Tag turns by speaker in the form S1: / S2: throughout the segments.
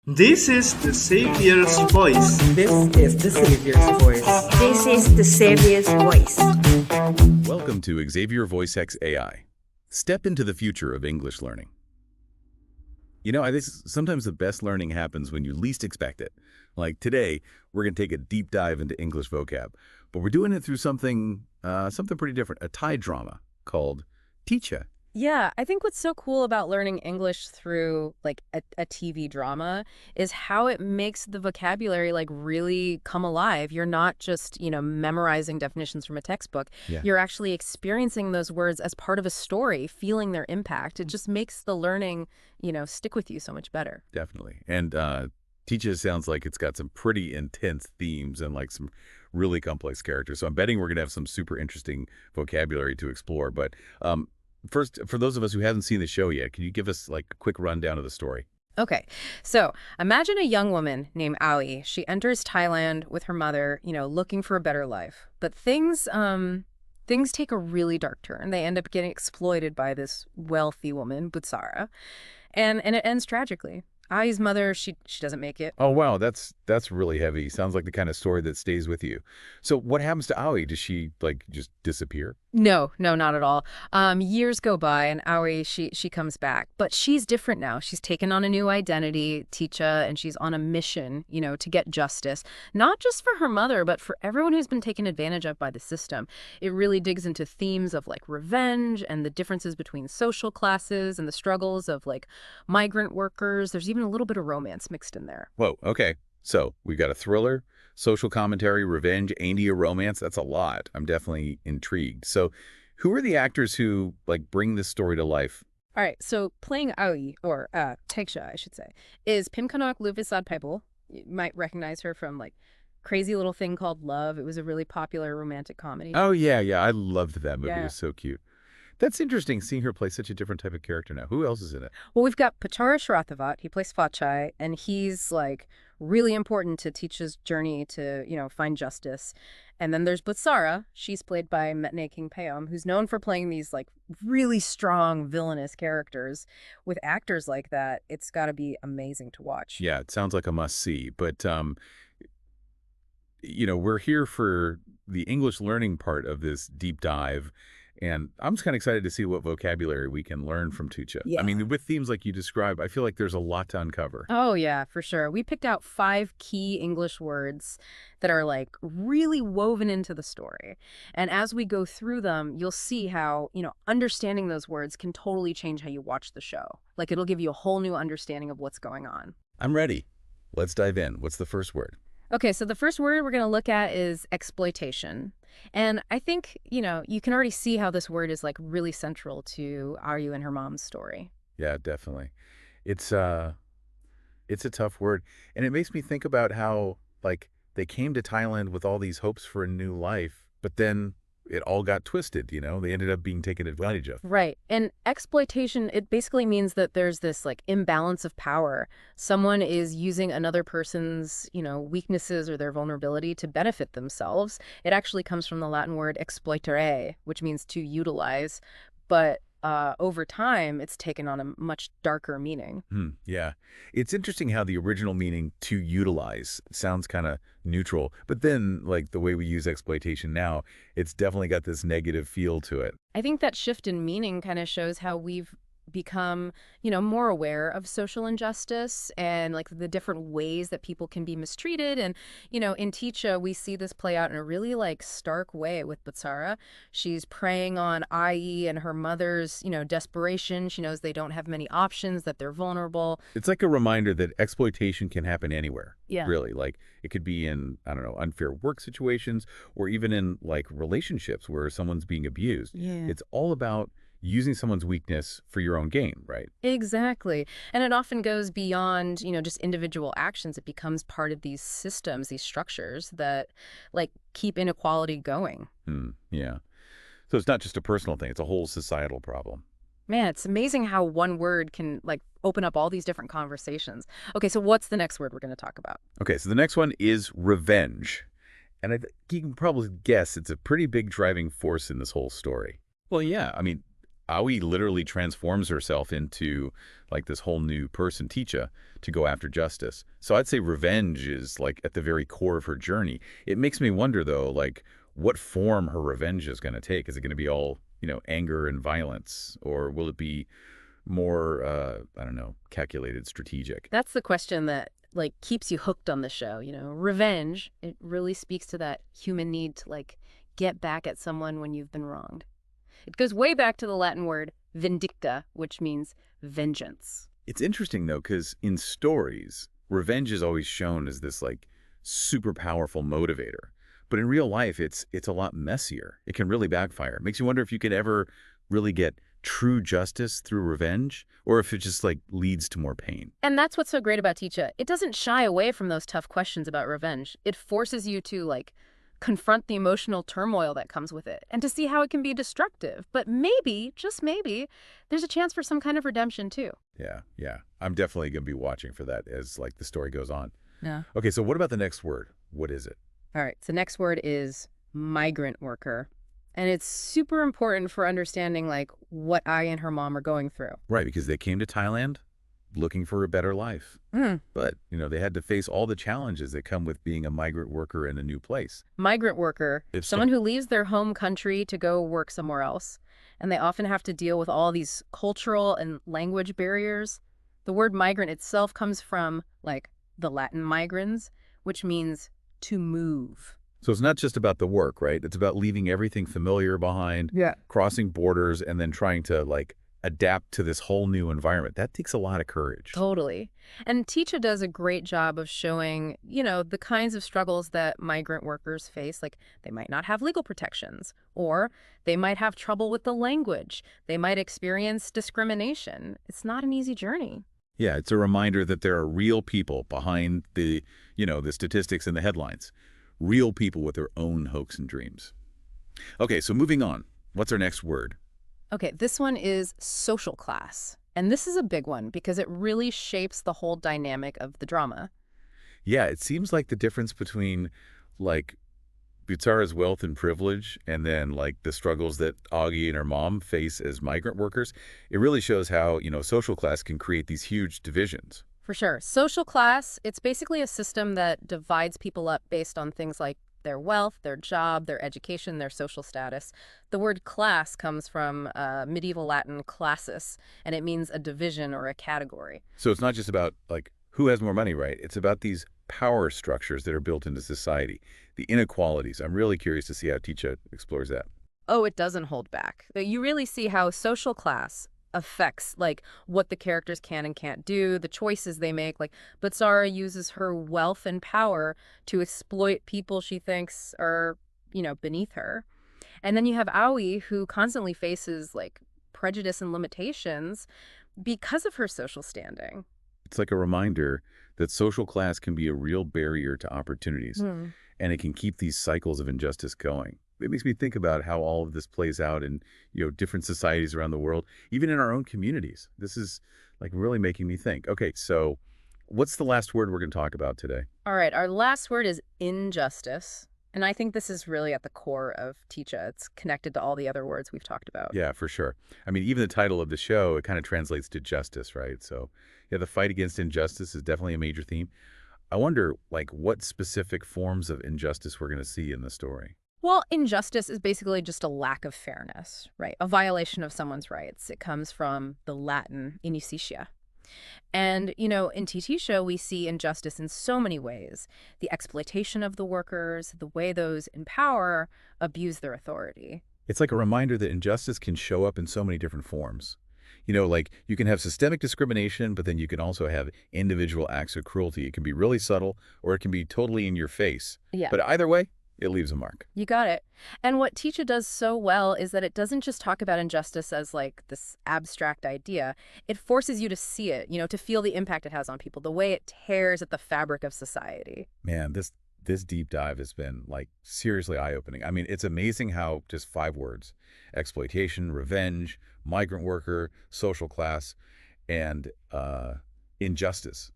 S1: This is the Xavier's voice.
S2: This is the Savior's voice.
S3: This is the Xavier's voice.
S4: Welcome to Xavier Voice X AI. Step into the future of English learning. You know, I think sometimes the best learning happens when you least expect it. Like today, we're going to take a deep dive into English vocab, but we're doing it through something pretty different, a Thai drama called Thicha.
S5: Yeah, I think what's so cool about learning English through like a TV drama is how it makes the vocabulary like really come alive. You're not just, memorizing definitions from a textbook.
S4: Yeah.
S5: You're actually experiencing those words as part of a story, feeling their impact. It just makes the learning, stick with you so much better.
S4: Definitely. And Thicha sounds like it's got some pretty intense themes and like some really complex characters. So I'm betting we're going to have some super interesting vocabulary to explore. But first, for those of us who haven't seen the show yet, can you give us like a quick rundown of the story?
S5: Okay, so imagine a young woman named Auyi. She enters Thailand with her mother, looking for a better life. But things take a really dark turn. They end up getting exploited by this wealthy woman, Butsara, and it ends tragically. Auyi's mother, she doesn't make it.
S4: Oh, wow. That's really heavy. Sounds like the kind of story that stays with you. So what happens to Auyi? Does she like just disappear?
S5: No, not at all. Years go by and Auyi, she comes back. But she's different now. She's taken on a new identity, Thicha, and she's on a mission, to get justice. Not just for her mother, but for everyone who's been taken advantage of by the system. It really digs into themes of like revenge and the differences between social classes and the struggles of like migrant workers. There's even a little bit of romance mixed in there.
S4: Whoa, okay. So we've got a thriller, social commentary, revenge, and a romance. That's a lot. I'm definitely intrigued. So who are the actors who like bring this story to life?
S5: All right, so playing Auyi, or Thicha, I should say, is Pimkanok Luvisad. You might recognize her from like Crazy Little Thing Called Love. It was a really popular romantic comedy.
S4: Oh, yeah. I loved that movie.
S5: Yeah.
S4: It was so cute. That's interesting, seeing her play such a different type of character now. Who else is in it?
S5: Well, we've got Butsara Sharathavat. He plays Phachai, and he's like really important to Thicha's journey to, find justice. And then there's Butsara. She's played by Metne King Payom, who's known for playing these like really strong villainous characters. With actors like that, it's got to be amazing to watch.
S4: Yeah, it sounds like a must-see. But, we're here for the English learning part of this deep dive. And I'm just kind of excited to see what vocabulary we can learn from Thicha.
S5: Yeah.
S4: I mean, with themes like you described, I feel like there's a lot to uncover.
S5: Oh, yeah, for sure. We picked out 5 key English words that are like really woven into the story. And as we go through them, you'll see how, understanding those words can totally change how you watch the show. Like it'll give you a whole new understanding of what's going on.
S4: I'm ready. Let's dive in. What's the first word?
S5: Okay, so the first word we're going to look at is exploitation. And I think, you can already see how this word is like really central to Auyi and her mom's story.
S4: Yeah, definitely. It's a tough word. And it makes me think about how, like, they came to Thailand with all these hopes for a new life, but then it all got twisted, They ended up being taken advantage of.
S5: Right. And exploitation, it basically means that there's this like imbalance of power. Someone is using another person's, weaknesses or their vulnerability to benefit themselves. It actually comes from the Latin word exploitere, which means to utilize. But over time, it's taken on a much darker meaning.
S4: Yeah. It's interesting how the original meaning to utilize sounds kind of neutral, but then like the way we use exploitation now, it's definitely got this negative feel to it.
S5: I think that shift in meaning kind of shows how we've become, more aware of social injustice and like the different ways that people can be mistreated. And, in Thicha, we see this play out in a really like stark way with Butsara. She's preying on Auyi and her mother's, desperation. She knows they don't have many options, that they're vulnerable.
S4: It's like a reminder that exploitation can happen anywhere.
S5: Yeah.
S4: Really. Like it could be in, I don't know, unfair work situations or even in like relationships where someone's being abused.
S5: Yeah.
S4: It's all about using someone's weakness for your own gain, right?
S5: Exactly. And it often goes beyond, just individual actions. It becomes part of these systems, these structures that like keep inequality going.
S4: Yeah. So it's not just a personal thing. It's a whole societal problem.
S5: Man, it's amazing how one word can like open up all these different conversations. Okay, so what's the next word we're going to talk about?
S4: Okay, so the next one is revenge. And you can probably guess it's a pretty big driving force in this whole story. Well, yeah, I mean, Auyi literally transforms herself into like this whole new person, Thicha, to go after justice. So I'd say revenge is like at the very core of her journey. It makes me wonder though, like what form her revenge is going to take. Is it going to be all, anger and violence, or will it be more, I don't know, calculated, strategic?
S5: That's the question that like keeps you hooked on the show, Revenge, it really speaks to that human need to like get back at someone when you've been wronged. It goes way back to the Latin word vindicta, which means vengeance.
S4: It's interesting though, because in stories, revenge is always shown as this like super powerful motivator. But in real life, it's a lot messier. It can really backfire. It makes you wonder if you could ever really get true justice through revenge, or if it just like leads to more pain.
S5: And that's what's so great about Thicha. It doesn't shy away from those tough questions about revenge. It forces you to like confront the emotional turmoil that comes with it and to see how it can be destructive. But maybe, just maybe, there's a chance for some kind of redemption too.
S4: Yeah. I'm definitely going to be watching for that as like the story goes on.
S5: Yeah.
S4: Okay, so what about the next word? What is it?
S5: All right, so next word is migrant worker. And it's super important for understanding like what Auyi and her mom are going through.
S4: Right, because they came to Thailand looking for a better life. But, they had to face all the challenges that come with being a migrant worker in a new place.
S5: Migrant worker, someone who leaves their home country to go work somewhere else. And they often have to deal with all these cultural and language barriers. The word migrant itself comes from like the Latin migrans, which means to move.
S4: So it's not just about the work, right? It's about leaving everything familiar behind, crossing borders, and then trying to like adapt to this whole new environment. That takes a lot of courage.
S5: Totally. And Thicha does a great job of showing, the kinds of struggles that migrant workers face. Like they might not have legal protections, or they might have trouble with the language. They might experience discrimination. It's not an easy journey.
S4: Yeah, it's a reminder that there are real people behind the statistics and the headlines. Real people with their own hopes and dreams. Okay, so moving on. What's our next word?
S5: Okay, this one is social class. And this is a big one because it really shapes the whole dynamic of the drama.
S4: Yeah, it seems like the difference between like Butsara's wealth and privilege and then like the struggles that Auyi and her mom face as migrant workers, it really shows how, social class can create these huge divisions.
S5: For sure. Social class, it's basically a system that divides people up based on things like their wealth, their job, their education, their social status. The word class comes from medieval Latin classis, and it means a division or a category.
S4: So it's not just about like who has more money, right? It's about these power structures that are built into society, the inequalities. I'm really curious to see how Thicha explores that.
S5: Oh, it doesn't hold back. You really see how social class affects like what the characters can and can't do, the choices they make. Like Butsara uses her wealth and power to exploit people she thinks are, beneath her. And then you have Auyi, who constantly faces like prejudice and limitations because of her social standing.
S4: It's like a reminder that social class can be a real barrier to opportunities, and it can keep these cycles of injustice going. It makes me think about how all of this plays out in, different societies around the world, even in our own communities. This is like really making me think. Okay, so what's the last word we're going to talk about today?
S5: All right, our last word is injustice. And I think this is really at the core of Thicha. It's connected to all the other words we've talked about.
S4: Yeah, for sure. I mean, even the title of the show, it kind of translates to justice, right? So yeah, the fight against injustice is definitely a major theme. I wonder, like, what specific forms of injustice we're going to see in the story.
S5: Well, injustice is basically just a lack of fairness, right? A violation of someone's rights. It comes from the Latin inequality. And, in Thicha, we see injustice in so many ways. The exploitation of the workers, the way those in power abuse their authority.
S4: It's like a reminder that injustice can show up in so many different forms. Like you can have systemic discrimination, but then you can also have individual acts of cruelty. It can be really subtle, or it can be totally in your face.
S5: Yeah.
S4: But either way, it leaves a mark.
S5: You got it. And what Thicha does so well is that it doesn't just talk about injustice as like this abstract idea. It forces you to see it, to feel the impact it has on people, the way it tears at the fabric of society.
S4: Man, this deep dive has been like seriously eye-opening. I mean, it's amazing how just 5 words, exploitation, revenge, migrant worker, social class, and injustice,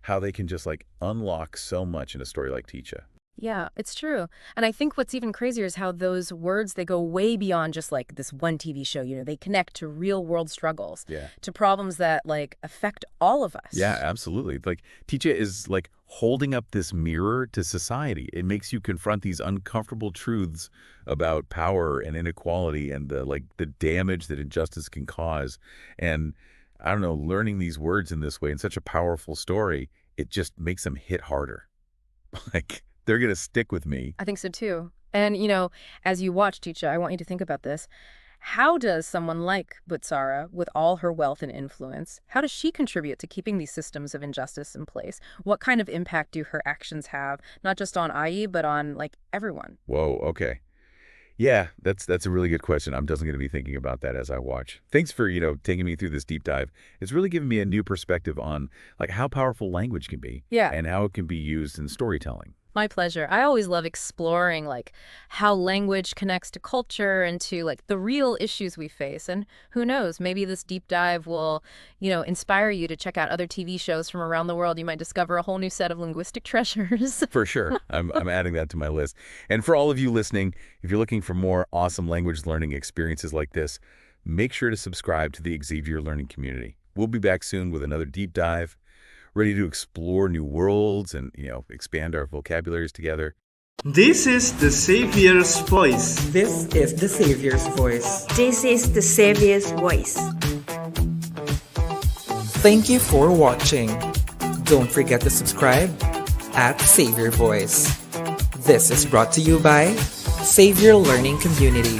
S4: how they can just like unlock so much in a story like Thicha.
S5: Yeah, it's true. And I think what's even crazier is how those words, they go way beyond just like this one TV show. They connect to real world struggles,
S4: Yeah.
S5: to problems that like affect all of us.
S4: Yeah, absolutely. Like Thicha is like holding up this mirror to society. It makes you confront these uncomfortable truths about power and inequality and the damage that injustice can cause. And I don't know, learning these words in this way in such a powerful story, it just makes them hit harder. Like they're going to stick with me.
S5: I think so too. And, as you watch Thicha, I want you to think about this. How does someone like Butsara, with all her wealth and influence, how does she contribute to keeping these systems of injustice in place? What kind of impact do her actions have, not just on Auyi, but on, like, everyone?
S4: Whoa, okay. Yeah, that's a really good question. I'm definitely going to be thinking about that as I watch. Thanks for, taking me through this deep dive. It's really given me a new perspective on, like, how powerful language can be.
S5: Yeah.
S4: And how it can be used in storytelling.
S5: My pleasure. I always love exploring like how language connects to culture and to like the real issues we face. And who knows, maybe this deep dive will, inspire you to check out other TV shows from around the world. You might discover a whole new set of linguistic treasures.
S4: For sure. I'm adding that to my list. And for all of you listening, if you're looking for more awesome language learning experiences like this, make sure to subscribe to the Xavier Learning Community. We'll be back soon with another deep dive, ready to explore new worlds and, expand our vocabularies together.
S1: This is the Xavier's voice.
S2: This is the Savior's voice.
S3: This is the Xavier's voice.
S2: Thank you for watching. Don't forget to subscribe at Savior Voice. This is brought to you by Xavier Learning Community.